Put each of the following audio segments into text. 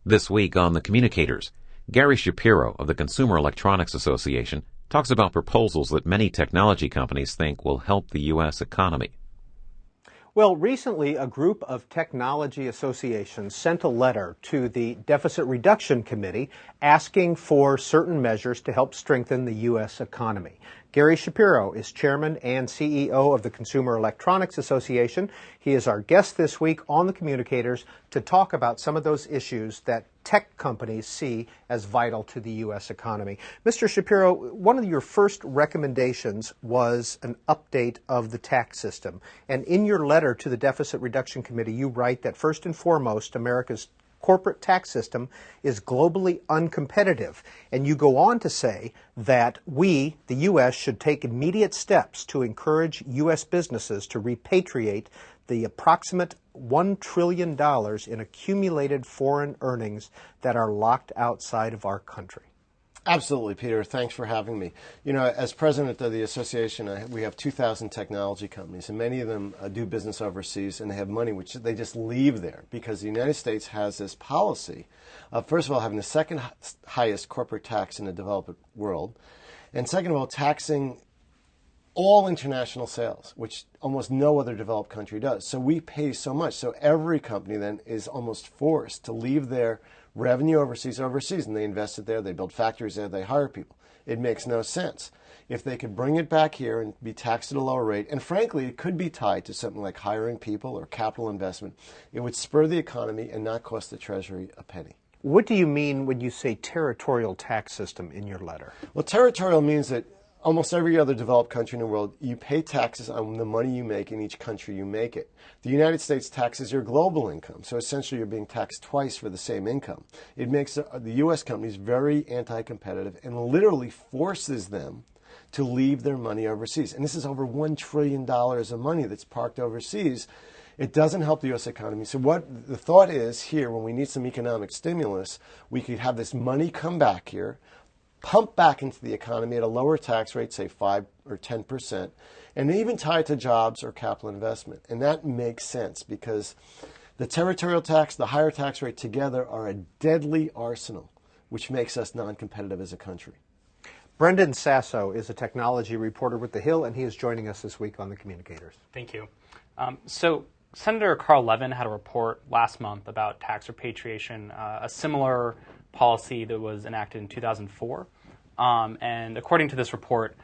This week on the Communicators, Gary Shapiro of the Consumer Electronics Association talks about proposals that many technology companies think will help the U.S. economy. Well, recently a group of technology associations sent a letter to the Deficit Reduction Committee asking for certain measures to help strengthen the U.S. economy. Gary Shapiro is chairman and CEO of the Consumer Electronics Association. He is our guest this week on the Communicators to talk about some of those issues that tech companies see as vital to the U.S. economy. Mr. Shapiro, one of your first recommendations was an update of the tax system. And in your letter to the Deficit Reduction Committee, you write that first and foremost, America's corporate tax system is globally uncompetitive. And you go on to say that we, the U.S., should take immediate steps to encourage U.S. businesses to repatriate the approximate $1 trillion in accumulated foreign earnings that are locked outside of our country. Absolutely, Peter. Thanks for having me. You know, as president of the association, we have 2,000 technology companies, and many of them do business overseas, and they have money which they just leave there because the United States has this policy of, first of all, having the second highest corporate tax in the developed world, and second of all, taxing all international sales, which almost no other developed country does. So we pay so much. So every company then is almost forced to leave their revenue overseas, and they invest it there, they build factories there, they hire people. It makes no sense. If they could bring it back here and be taxed at a lower rate, and frankly, it could be tied to something like hiring people or capital investment, it would spur the economy and not cost the Treasury a penny. What do you mean when you say territorial tax system in your letter? Well, territorial means that almost every other developed country in the world, you pay taxes on the money you make in each country you make it. The United States taxes your global income, so essentially you're being taxed twice for the same income. It makes the U.S. companies very anti-competitive and literally forces them to leave their money overseas. And this is over $1 trillion of money that's parked overseas. It doesn't help the U.S. economy. So what the thought is here, when we need some economic stimulus, we could have this money come back here, pump back into the economy at a lower tax rate, say 5 or 10%, and even tie it to jobs or capital investment. And that makes sense because the territorial tax, the higher tax rate together are a deadly arsenal, which makes us non-competitive as a country. Brendan Sasso is a technology reporter with The Hill, and he is joining us this week on the Communicators. Thank you. So Senator Carl Levin had a report last month about tax repatriation, a similar policy that was enacted in 2004. And according to this report,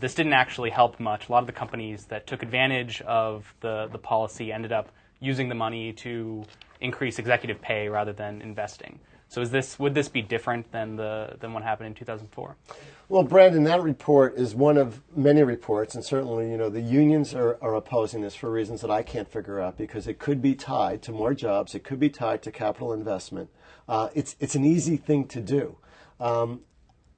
this didn't actually help much. A lot of the companies that took advantage of the policy ended up using the money to increase executive pay rather than investing. So would this be different than what happened in 2004? Well, Brandon, that report is one of many reports, and certainly, the unions are opposing this for reasons that I can't figure out because it could be tied to more jobs, it could be tied to capital investment. It's an easy thing to do.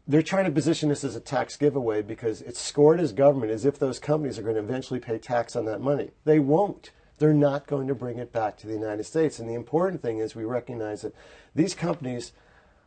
They're trying to position this as a tax giveaway because it's scored as government as if those companies are going to eventually pay tax on that money. They won't. They're not going to bring it back to the United States. And the important thing is we recognize that these companies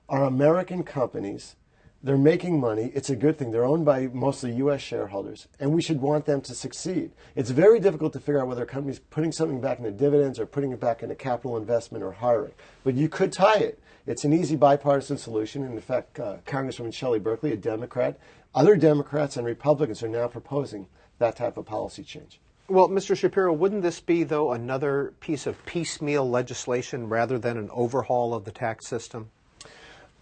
are American companies. They're making money. It's a good thing. They're owned by mostly U.S. shareholders, and we should want them to succeed. It's very difficult to figure out whether a company's putting something back into dividends or putting it back into capital investment or hiring. But you could tie it. It's an easy bipartisan solution. And in fact, Congresswoman Shelley Berkley, a Democrat, other Democrats and Republicans are now proposing that type of policy change. Well, Mr. Shapiro, wouldn't this be, though, another piece of piecemeal legislation rather than an overhaul of the tax system?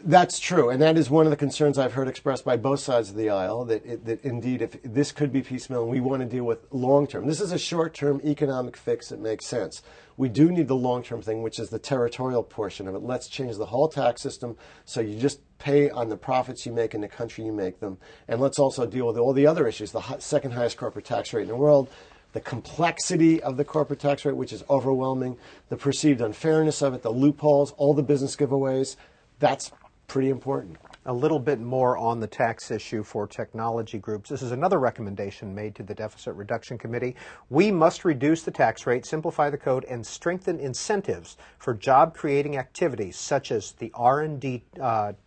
That's true, and that is one of the concerns I've heard expressed by both sides of the aisle, that indeed if this could be piecemeal and we want to deal with long-term. This is a short-term economic fix that makes sense. We do need the long-term thing, which is the territorial portion of it. Let's change the whole tax system so you just pay on the profits you make in the country you make them. And let's also deal with all the other issues, the second highest corporate tax rate in the world, the complexity of the corporate tax rate, which is overwhelming, the perceived unfairness of it, the loopholes, all the business giveaways. That's pretty important. A little bit more on the tax issue for technology groups. This is another recommendation made to the Deficit Reduction Committee. We must reduce the tax rate, simplify the code, and strengthen incentives for job-creating activities such as the R&D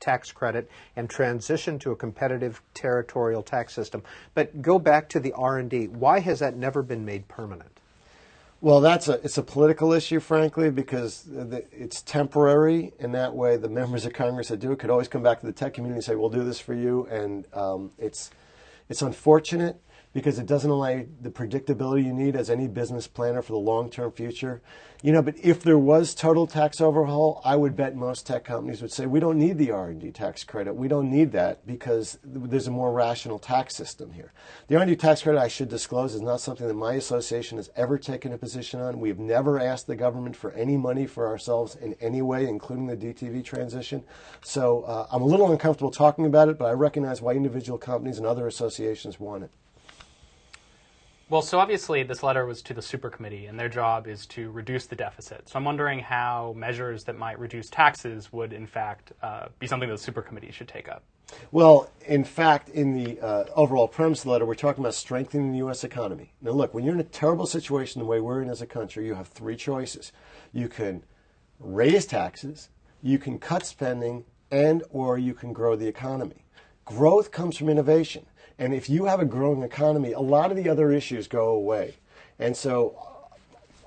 tax credit and transition to a competitive territorial tax system. But go back to the R&D. Why has that never been made permanent? Well, it's a political issue, frankly, because it's temporary. In that way, the members of Congress that do it could always come back to the tech community and say, "We'll do this for you." And it's unfortunate because it doesn't allow you the predictability you need as any business planner for the long-term future. But if there was total tax overhaul, I would bet most tech companies would say, we don't need the R&D tax credit. We don't need that because there's a more rational tax system here. The R&D tax credit, I should disclose, is not something that my association has ever taken a position on. We've never asked the government for any money for ourselves in any way, including the DTV transition. So I'm a little uncomfortable talking about it, but I recognize why individual companies and other associations want it. Well, so obviously this letter was to the super committee, and their job is to reduce the deficit. So I'm wondering how measures that might reduce taxes would, in fact, be something that the super committee should take up. Well, in fact, in the overall premise of the letter, we're talking about strengthening the U.S. economy. Now, look, when you're in a terrible situation the way we're in as a country, you have three choices. You can raise taxes, you can cut spending, or you can grow the economy. Growth comes from innovation. And if you have a growing economy, a lot of the other issues go away. And so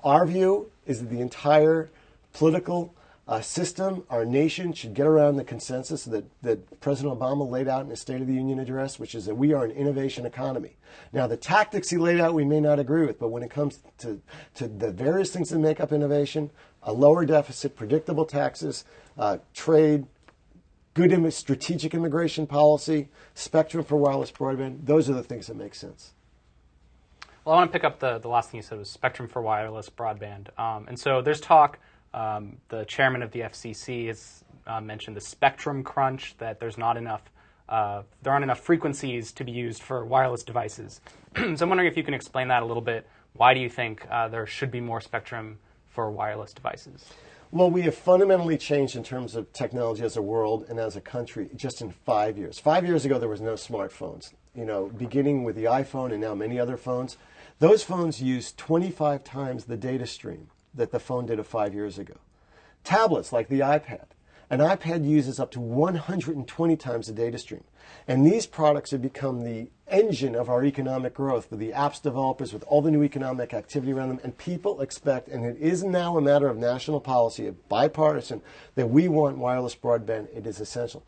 our view is that the entire political system, our nation, should get around the consensus that President Obama laid out in his State of the Union address, which is that we are an innovation economy. Now, the tactics he laid out we may not agree with, but when it comes to the various things that make up innovation, a lower deficit, predictable taxes, trade, good strategic immigration policy, spectrum for wireless broadband, those are the things that make sense. Well, I want to pick up the last thing you said was spectrum for wireless broadband. And so there's talk, the chairman of the FCC has mentioned the spectrum crunch, that there aren't enough frequencies to be used for wireless devices. So I'm wondering if you can explain that a little bit. Why do you think there should be more spectrum for wireless devices? Well, we have fundamentally changed in terms of technology as a world and as a country just in 5 years. 5 years ago, there was no smartphones. Beginning with the iPhone and now many other phones, those phones use 25 times the data stream that the phone did 5 years ago. Tablets like the iPad. An iPad uses up to 120 times the data stream. And these products have become the engine of our economic growth with the apps developers, with all the new economic activity around them. And people expect, and it is now a matter of national policy, bipartisan, that we want wireless broadband. It is essential.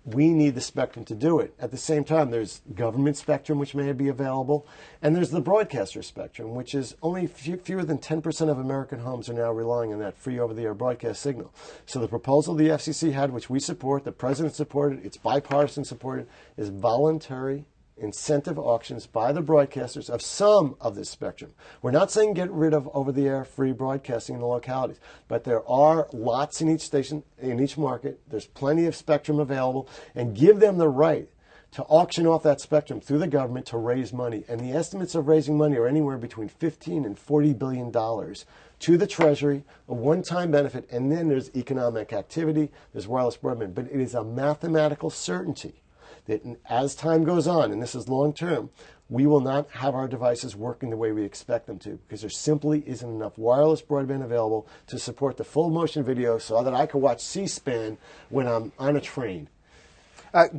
We need the spectrum to do it. At the same time, there's government spectrum, which may be available, and there's the broadcaster spectrum, which is only fewer than 10% of American homes are now relying on that free over-the-air broadcast signal. So the proposal the FCC had, which we support, the president supported, it's bipartisan supported, is voluntary incentive auctions by the broadcasters of some of this spectrum. We're not saying get rid of over-the-air free broadcasting in the localities, but there are lots in each station, in each market. There's plenty of spectrum available, and give them the right to auction off that spectrum through the government to raise money. And the estimates of raising money are anywhere between $15 and $40 billion to the Treasury, a one-time benefit, and then there's economic activity, there's wireless broadband. But it is a mathematical certainty that as time goes on, and this is long term, we will not have our devices working the way we expect them to, because there simply isn't enough wireless broadband available to support the full motion video so that I can watch C-SPAN when I'm on a train.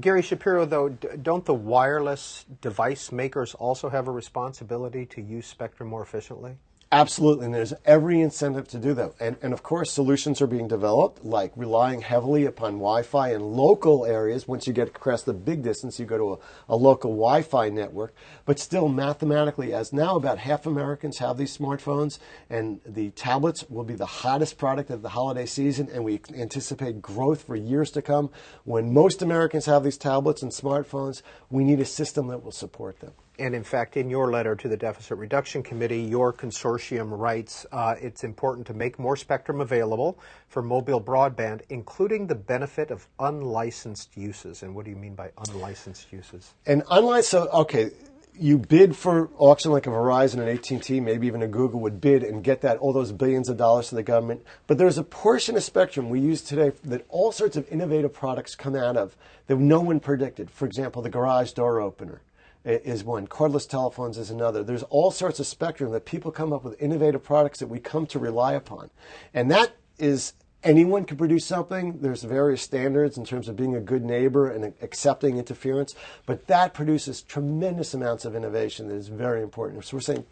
Gary Shapiro, though, don't the wireless device makers also have a responsibility to use spectrum more efficiently? Absolutely, and there's every incentive to do that. And of course, solutions are being developed, like relying heavily upon Wi-Fi in local areas. Once you get across the big distance, you go to a local Wi-Fi network. But still, mathematically, as now about half Americans have these smartphones, and the tablets will be the hottest product of the holiday season, and we anticipate growth for years to come. When most Americans have these tablets and smartphones, we need a system that will support them. And in fact, in your letter to the Deficit Reduction Committee, your consortium writes it's important to make more spectrum available for mobile broadband, including the benefit of unlicensed uses. And what do you mean by unlicensed uses? And unlicensed, so, okay, you bid for auction like a Verizon and AT&T, maybe even a Google would bid and get that, all those billions of dollars to the government. But there's a portion of spectrum we use today that all sorts of innovative products come out of that no one predicted. For example, the garage door opener is one. Cordless telephones is another. There's all sorts of spectrum that people come up with innovative products that we come to rely upon. And that is, anyone can produce something. There's various standards in terms of being a good neighbor and accepting interference. But that produces tremendous amounts of innovation that is very important. So we're saying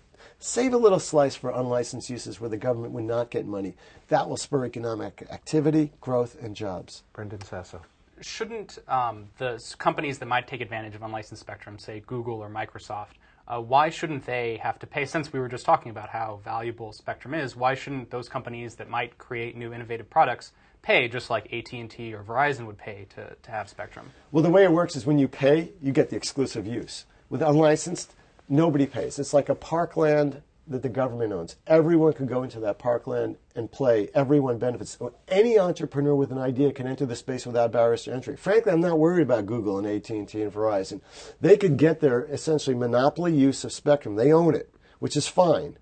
Save a little slice for unlicensed uses where the government would not get money. That will spur economic activity, growth, and jobs. Brendan Sasso. Shouldn't the companies that might take advantage of unlicensed spectrum, say Google or Microsoft, why shouldn't they have to pay? Since we were just talking about how valuable spectrum is, why shouldn't those companies that might create new innovative products pay just like AT&T or Verizon would pay to have spectrum? Well, the way it works is when you pay, you get the exclusive use. With unlicensed, nobody pays. It's like a parkland that the government owns. Everyone can go into that parkland and play. Everyone benefits. So any entrepreneur with an idea can enter the space without barriers to entry. Frankly, I'm not worried about Google and AT&T and Verizon. They could get their essentially monopoly use of spectrum. They own it, which is fine.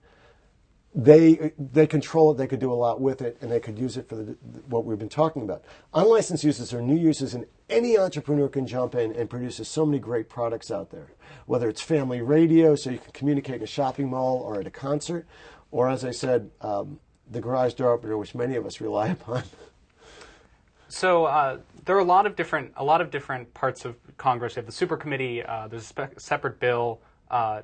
They control it. They could do a lot with it, and they could use it for what we've been talking about. Unlicensed uses are new uses, and any entrepreneur can jump in and produces so many great products out there. Whether it's family radio, so you can communicate in a shopping mall or at a concert, or as I said, the garage door opener, which many of us rely upon. So there are a lot of different parts of Congress. You have the super committee. There's a separate bill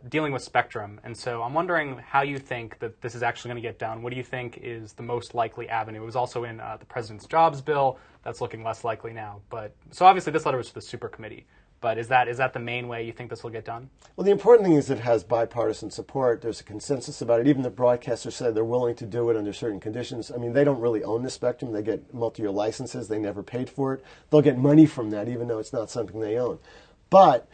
dealing with spectrum, and so I'm wondering how you think that this is actually going to get done. What do you think is the most likely avenue? It was also in the president's jobs bill. That's looking less likely now. But so obviously this letter was to the super committee. But is that the main way you think this will get done? Well, the important thing is it has bipartisan support. There's a consensus about it. Even the broadcasters said they're willing to do it under certain conditions. I mean, they don't really own the spectrum. They get multi-year licenses. They never paid for it. They'll get money from that, even though it's not something they own. But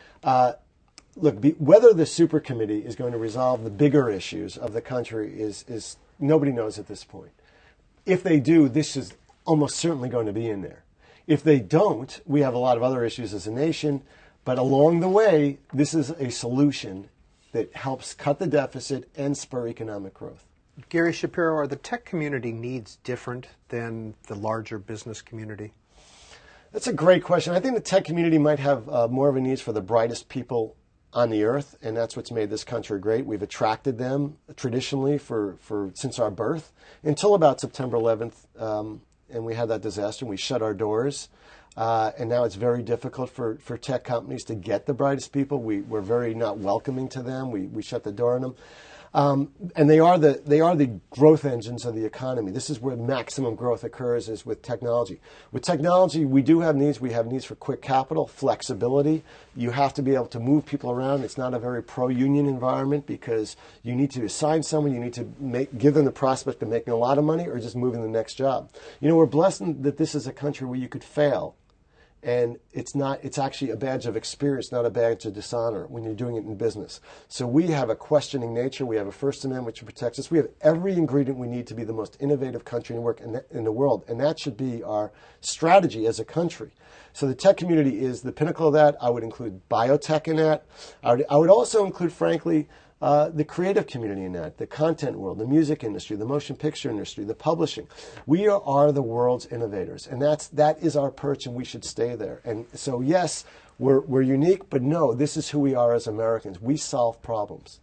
look, whether the super committee is going to resolve the bigger issues of the country is nobody knows at this point. If they do, this is almost certainly going to be in there. If they don't, we have a lot of other issues as a nation, but along the way, this is a solution that helps cut the deficit and spur economic growth. Gary Shapiro, are the tech community needs different than the larger business community? That's a great question. I think the tech community might have more of a need for the brightest people on the earth, and that's what's made this country great. We've attracted them traditionally since our birth until about September 11th, and we had that disaster, and we shut our doors. And now it's very difficult for tech companies to get the brightest people. We're very not welcoming to them. We shut the door on them. And they are the growth engines of the economy. This is where maximum growth occurs, is with technology. With technology, we do have needs. We have needs for quick capital, flexibility. You have to be able to move people around. It's not a very pro-union environment because you need to assign someone. You need to give them the prospect of making a lot of money or just moving the next job. You know, we're blessed that this is a country where you could fail. And it's actually a badge of experience, not a badge of dishonor when you're doing it in business. So we have a questioning nature. We have a First Amendment which protects us. We have every ingredient we need to be the most innovative country in the world. And that should be our strategy as a country. So the tech community is the pinnacle of that. I would include biotech in that. I would also include, frankly, the creative community in that, the content world, the music industry, the motion picture industry, the publishing. We are the world's innovators, and that is our perch, and we should stay there. And so, yes, we're unique, but no, this is who we are as Americans. We solve problems.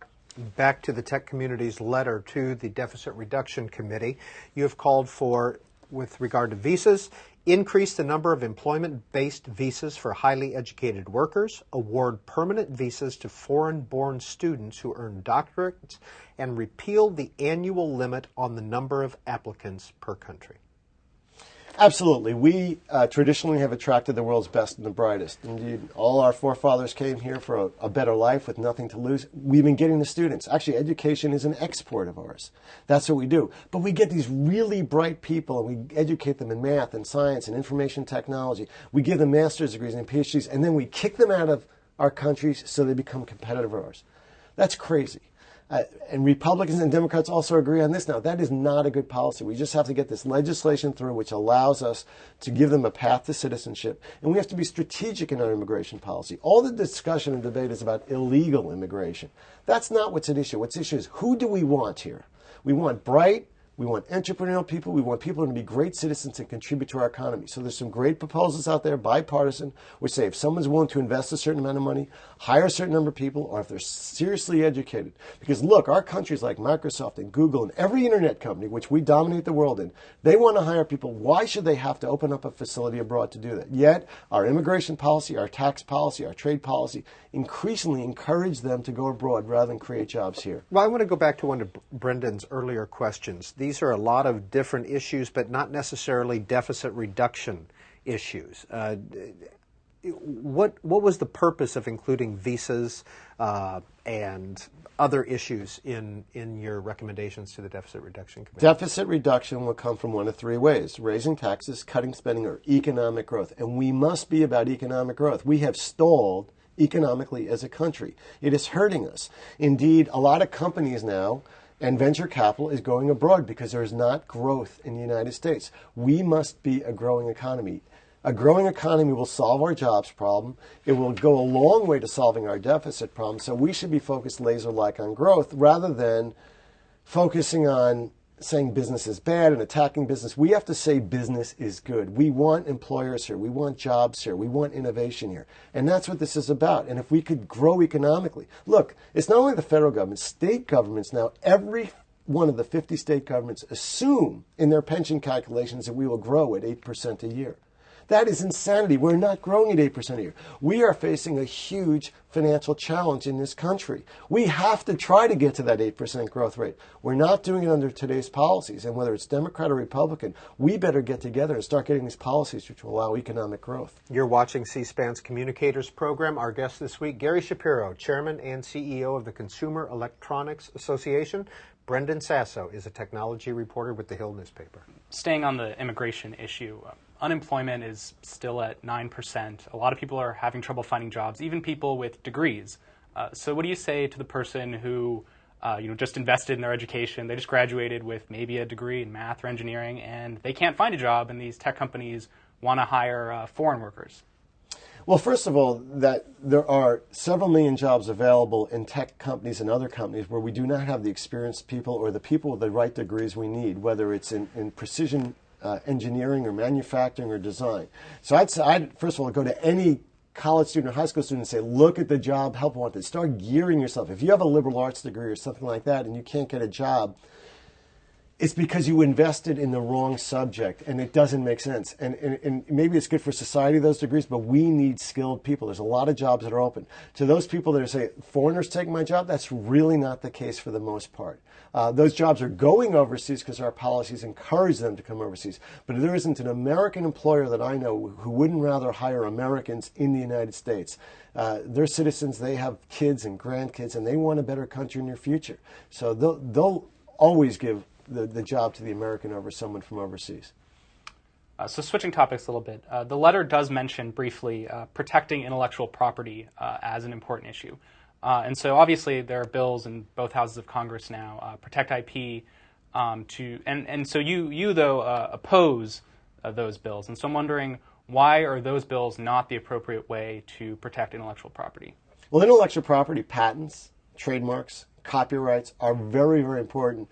Back to the tech community's letter to the Deficit Reduction Committee, you have called for, with regard to visas, increase the number of employment-based visas for highly educated workers, award permanent visas to foreign-born students who earn doctorates, and repeal the annual limit on the number of applicants per country. Absolutely. We traditionally have attracted the world's best and the brightest. Indeed, all our forefathers came here for a better life with nothing to lose. We've been getting the students. Actually, education is an export of ours. That's what we do. But we get these really bright people, and we educate them in math and science and information technology. We give them master's degrees and PhDs, and then we kick them out of our countries so they become competitive of ours. That's crazy. And Republicans and Democrats also agree on this now. That is not a good policy. We just have to get this legislation through which allows us to give them a path to citizenship. And we have to be strategic in our immigration policy. All the discussion and debate is about illegal immigration. That's not what's at issue. What's at issue is who do we want here? We want bright, We want entrepreneurial people. We want people to be great citizens and contribute to our economy. So there's some great proposals out there, bipartisan, which say if someone's willing to invest a certain amount of money, hire a certain number of people, or if they're seriously educated. Because look, our countries like Microsoft and Google and every internet company, which we dominate the world in, they want to hire people. Why should they have to open up a facility abroad to do that? Yet our immigration policy, our tax policy, our trade policy increasingly encourage them to go abroad rather than create jobs here. Well, I want to go back to one of Brendan's earlier questions. These are a lot of different issues, but not necessarily deficit reduction issues. What was the purpose of including visas and other issues in your recommendations to the Deficit Reduction Committee? Deficit reduction will come from one of three ways: raising taxes, cutting spending, or economic growth. And we must be about economic growth. We have stalled economically as a country. It is hurting us. Indeed, a lot of companies now and venture capital is going abroad because there is not growth in the United States. We must be a growing economy. A growing economy will solve our jobs problem. It will go a long way to solving our deficit problem. So we should be focused laser-like on growth rather than focusing on saying business is bad and attacking business. We have to say business is good. We want employers here. We want jobs here. We want innovation here. And that's what this is about. And if we could grow economically. Look, it's not only the federal government, state governments now, every one of the 50 state governments assume in their pension calculations that we will grow at 8% a year. That is insanity. We're not growing at 8% a year. We are facing a huge financial challenge in this country. We have to try to get to that 8% growth rate. We're not doing it under today's policies. And whether it's Democrat or Republican, we better get together and start getting these policies which will allow economic growth. You're watching C-SPAN's Communicators program. Our guest this week, Gary Shapiro, Chairman and CEO of the Consumer Electronics Association. Brendan Sasso is a technology reporter with the Hill newspaper. Staying on the immigration issue, unemployment is still at 9%. A lot of people are having trouble finding jobs, even people with degrees. So what do you say to the person who just invested in their education? They just graduated with maybe a degree in math or engineering, and they can't find a job, and these tech companies want to hire foreign workers. Well, first of all, that there are several million jobs available in tech companies and other companies where we do not have the experienced people or the people with the right degrees we need, whether it's in precision engineering or manufacturing or design. So I'd first of all go to any college student or high school student and say, look at the job help wanted. Start gearing yourself. If you have a liberal arts degree or something like that and you can't get a job, it's because you invested in the wrong subject and it doesn't make sense. And maybe it's good for society, those degrees, but we need skilled people. There's a lot of jobs that are open. To those people that are saying, foreigners take my job, that's really not the case for the most part. Those jobs are going overseas because our policies encourage them to come overseas. But there isn't an American employer that I know who wouldn't rather hire Americans in the United States. They're citizens, they have kids and grandkids, and they want a better country in their future. So they'll always give the job to the American over someone from overseas. So switching topics a little bit, the letter does mention briefly protecting intellectual property as an important issue. And so obviously there are bills in both houses of Congress now, protect IP, and so you though oppose those bills. And so I'm wondering, why are those bills not the appropriate way to protect intellectual property? Well, intellectual property, patents, trademarks, copyrights are very, very important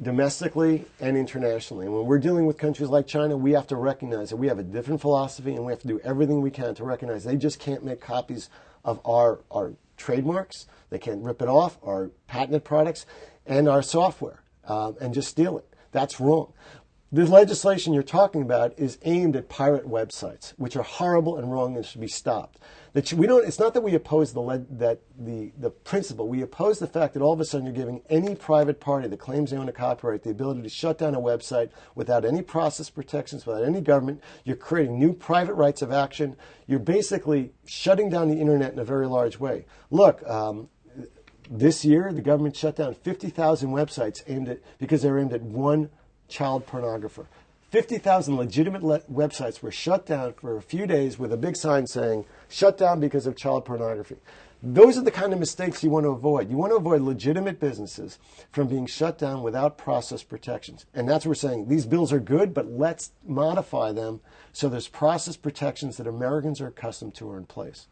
domestically and internationally. And when we're dealing with countries like China, we have to recognize that we have a different philosophy and we have to do everything we can to recognize they just can't make copies of our trademarks. They can't rip it off, our patented products, and our software, and just steal it. That's wrong. The legislation you're talking about is aimed at pirate websites, which are horrible and wrong and should be stopped. It's not that we oppose the principle. We oppose the fact that all of a sudden you're giving any private party that claims they own a copyright the ability to shut down a website without any process protections, without any government. You're creating new private rights of action. You're basically shutting down the internet in a very large way. Look, this year the government shut down 50,000 websites because they were aimed at one child pornographer. 50,000 legitimate websites were shut down for a few days with a big sign saying, shut down because of child pornography. Those are the kind of mistakes you want to avoid. You want to avoid legitimate businesses from being shut down without process protections. And that's what we're saying. These bills are good, but let's modify them so there's process protections that Americans are accustomed to are in place.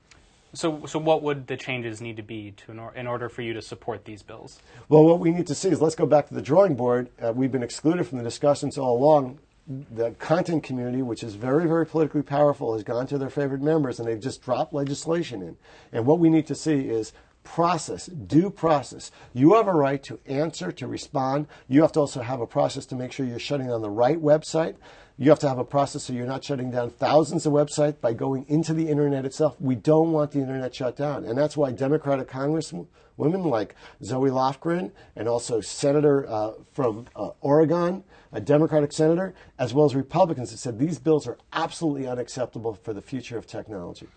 So what would the changes need to be in order for you to support these bills? Well, what we need to see is, let's go back to the drawing board. We've been excluded from the discussions all along. The content community, which is very, very politically powerful, has gone to their favorite members and they've just dropped legislation in. And what we need to see is process, due process. You have a right to answer, to respond. You have to also have a process to make sure you're shutting down the right website. You have to have a process so you're not shutting down thousands of websites by going into the internet itself. We don't want the internet shut down. And that's why Democratic congresswomen like Zoe Lofgren and also Senator from Oregon, a Democratic senator, as well as Republicans, have said these bills are absolutely unacceptable for the future of technology.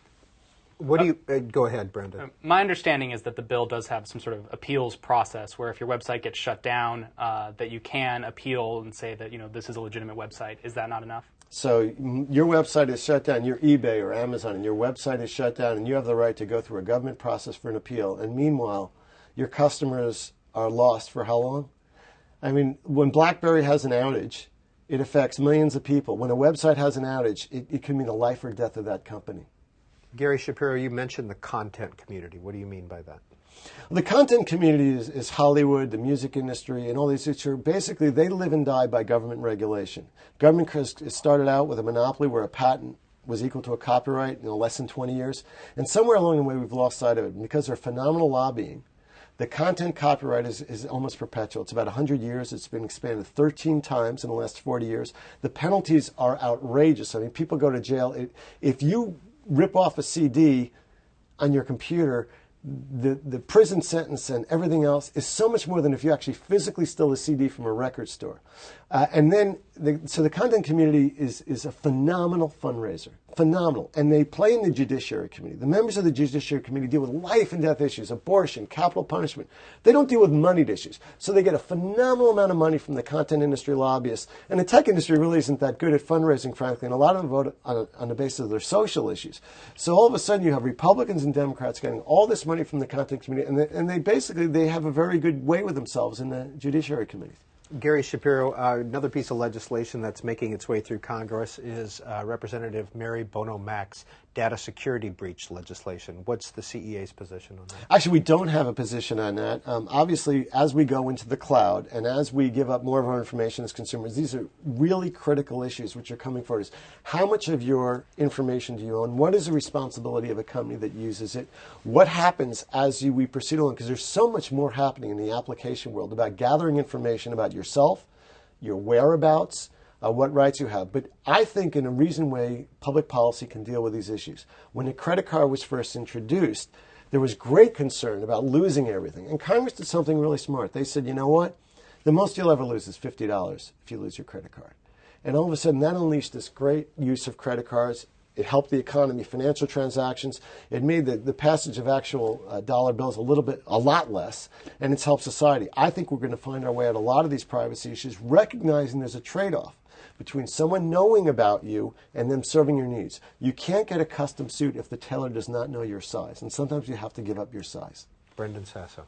What do you go ahead, Brendan? My understanding is that the bill does have some sort of appeals process where if your website gets shut down, that you can appeal and say that this is a legitimate website. Is that not enough? So your website is shut down, your eBay or Amazon, and your website is shut down, and you have the right to go through a government process for an appeal. And meanwhile, your customers are lost for how long? I mean, when BlackBerry has an outage, it affects millions of people. When a website has an outage, it can mean the life or death of that company. Gary Shapiro, you mentioned the content community. What do you mean by that? Well, the content community is Hollywood, the music industry, and all these which are basically, they live and die by government regulation. Government started out with a monopoly where a patent was equal to a copyright in less than 20 years. And somewhere along the way, we've lost sight of it. And because they're phenomenal lobbying, the content copyright is almost perpetual. It's about 100 years. It's been expanded 13 times in the last 40 years. The penalties are outrageous. I mean, people go to jail. If you rip off a CD on your computer, the prison sentence and everything else is so much more than if you actually physically steal a CD from a record store. So the content community is a phenomenal fundraiser, phenomenal. And they play in the Judiciary Committee. The members of the Judiciary Committee deal with life and death issues, abortion, capital punishment. They don't deal with moneyed issues. So they get a phenomenal amount of money from the content industry lobbyists. And the tech industry really isn't that good at fundraising, frankly, and a lot of them vote on the basis of their social issues. So all of a sudden you have Republicans and Democrats getting all this money from the content community, and they have a very good way with themselves in the Judiciary Committee. Gary Shapiro, another piece of legislation that's making its way through Congress is Representative Mary Bono Mack's data security breach legislation. What's the CEA's position on that? Actually, we don't have a position on that. Obviously, as we go into the cloud and as we give up more of our information as consumers, these are really critical issues which are coming forward. Is how much of your information do you own? What is the responsibility of a company that uses it? What happens as we proceed along? Because there's so much more happening in the application world about gathering information about yourself, your whereabouts, what rights you have. But I think in a reasoned way, public policy can deal with these issues. When the credit card was first introduced, there was great concern about losing everything. And Congress did something really smart. They said, you know what? The most you'll ever lose is $50 if you lose your credit card. And all of a sudden, that unleashed this great use of credit cards. It helped the economy, financial transactions. It made the passage of actual dollar bills a lot less, and it's helped society. I think we're going to find our way out of a lot of these privacy issues, recognizing there's a trade-off between someone knowing about you and them serving your needs. You can't get a custom suit if the tailor does not know your size, and sometimes you have to give up your size. Brendan Sasso.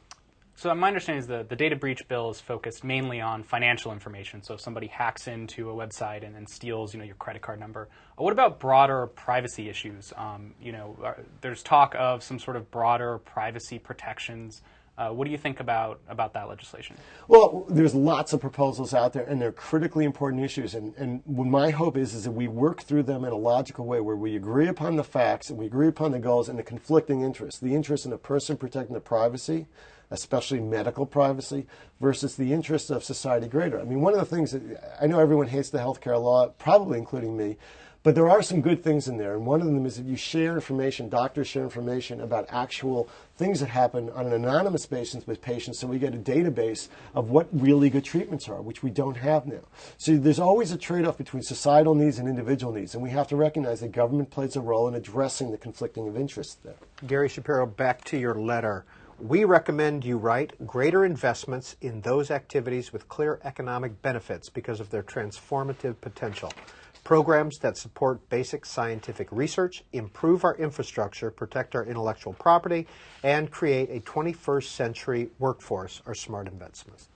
So my understanding is the data breach bill is focused mainly on financial information. So if somebody hacks into a website and then steals, your credit card number. What about broader privacy issues? There's talk of some sort of broader privacy protections. What do you think about that legislation? Well, there's lots of proposals out there, and they're critically important issues. And my hope is that we work through them in a logical way where we agree upon the facts and we agree upon the goals and the conflicting interests. The interest in a person protecting the privacy, especially medical privacy, versus the interests of society greater. I mean, one of the things that I know everyone hates the healthcare law, probably including me, but there are some good things in there. And one of them is that you share information, doctors share information about actual things that happen on an anonymous basis with patients, so we get a database of what really good treatments are, which we don't have now. So there's always a trade-off between societal needs and individual needs, and we have to recognize that government plays a role in addressing the conflicting of interests there. Gary Shapiro, back to your letter. We recommend you write greater investments in those activities with clear economic benefits because of their transformative potential. Programs that support basic scientific research, improve our infrastructure, protect our intellectual property, and create a 21st century workforce are smart investments.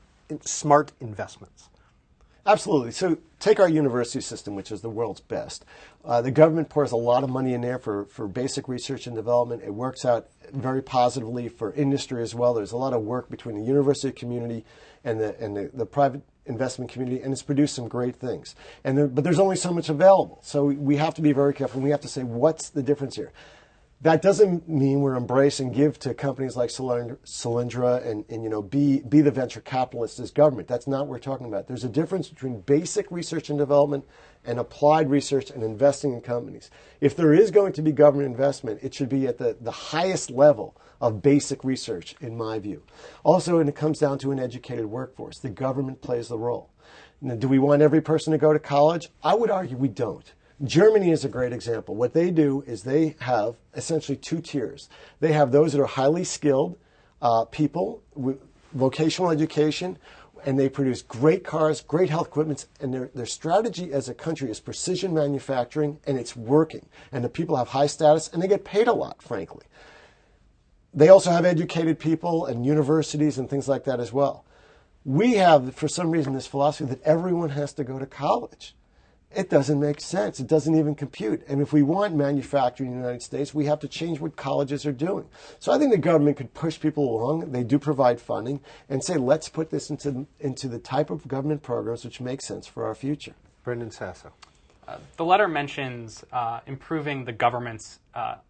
Absolutely. So take our university system, which is the world's best. The government pours a lot of money in there for basic research and development. It works out very positively for industry as well. There's a lot of work between the university community and the private investment community, and it's produced some great things. But there's only so much available. So we have to be very careful, and we have to say, what's the difference here? That doesn't mean we're embrace and give to companies like Solyndra and be the venture capitalists as government. That's not what we're talking about. There's a difference between basic research and development and applied research and investing in companies. If there is going to be government investment, it should be at the highest level of basic research, in my view. Also, when it comes down to an educated workforce, the government plays the role. Now, do we want every person to go to college? I would argue we don't. Germany is a great example. What they do is they have essentially two tiers. They have those that are highly skilled people with vocational education, and they produce great cars, great health equipment, and their strategy as a country is precision manufacturing, and it's working. And the people have high status, and they get paid a lot, frankly. They also have educated people and universities and things like that as well. We have, for some reason, this philosophy that everyone has to go to college. It doesn't make sense. It doesn't even compute. And if we want manufacturing in the United States, we have to change what colleges are doing. So I think the government could push people along. They do provide funding, and say, let's put this into the type of government programs which make sense for our future. Brendan Sasso. The letter mentions improving the government's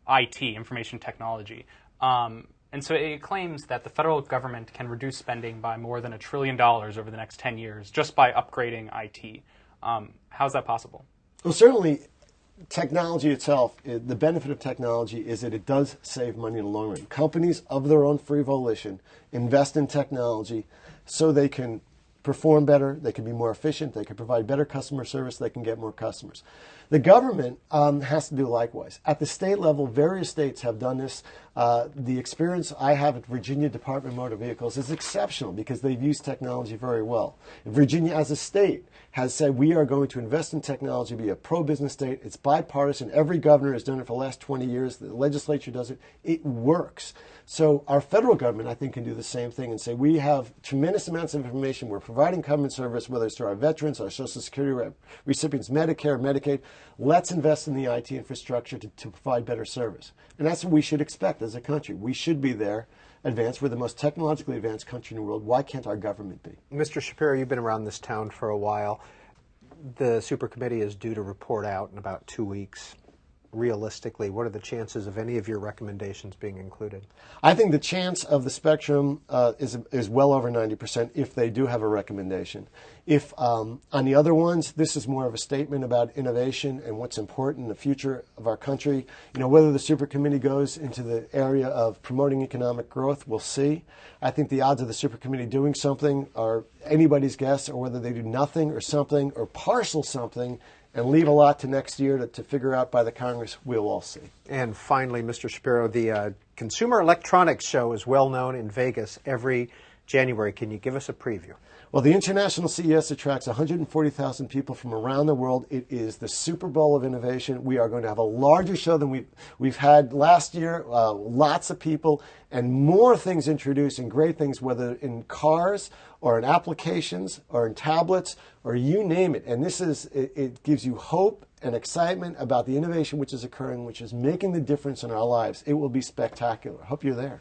IT, information technology. And so it claims that the federal government can reduce spending by more than $1 trillion over the next 10 years just by upgrading IT. How's that possible? Well, certainly, technology itself, the benefit of technology is that it does save money in the long run. Companies, of their own free volition, invest in technology so they can perform better, they can be more efficient, they can provide better customer service, they can get more customers. The government has to do likewise. At the state level, various states have done this. The experience I have at Virginia Department of Motor Vehicles is exceptional because they've used technology very well. Virginia, as a state, has said we are going to invest in technology, be a pro-business state. It's bipartisan. Every governor has done it for the last 20 years. The legislature does it. It works. So our federal government, I think, can do the same thing and say we have tremendous amounts of information. We're providing government service, whether it's to our veterans, our Social Security recipients, Medicare, Medicaid. Let's invest in the IT infrastructure to provide better service. And that's what we should expect as a country. We should be there, advanced. We're the most technologically advanced country in the world. Why can't our government be? Mr. Shapiro, you've been around this town for a while. The super committee is due to report out in about 2 weeks. Realistically, what are the chances of any of your recommendations being included? I think the chance of the spectrum is well over 90% if they do have a recommendation. If on the other ones, this is more of a statement about innovation and what's important in the future of our country. Whether the super committee goes into the area of promoting economic growth, we'll see. I think the odds of the super committee doing something are anybody's guess, or whether they do nothing or something or partial something and leave a lot to next year to figure out by the Congress, we'll all see. And finally, Mr. Shapiro, the Consumer Electronics Show is well known in Vegas every January. Can you give us a preview? Well, the International CES attracts 140,000 people from around the world. It is the Super Bowl of innovation. We are going to have a larger show than we've had last year, lots of people, and more things introduced, and great things, whether in cars or in applications or in tablets or you name it. And it gives you hope and excitement about the innovation which is occurring, which is making the difference in our lives. It will be spectacular. Hope you're there.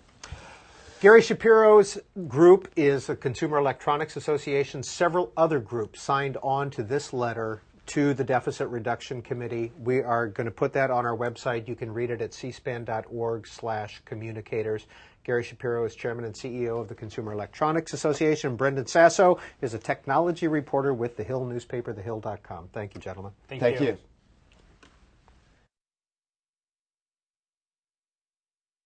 Gary Shapiro's group is the Consumer Electronics Association. Several other groups signed on to this letter to the Deficit Reduction Committee. We are going to put that on our website. You can read it at cspan.org/communicators. Gary Shapiro is Chairman and CEO of the Consumer Electronics Association. Brendan Sasso is a technology reporter with The Hill newspaper, thehill.com. Thank you, gentlemen. Thank you.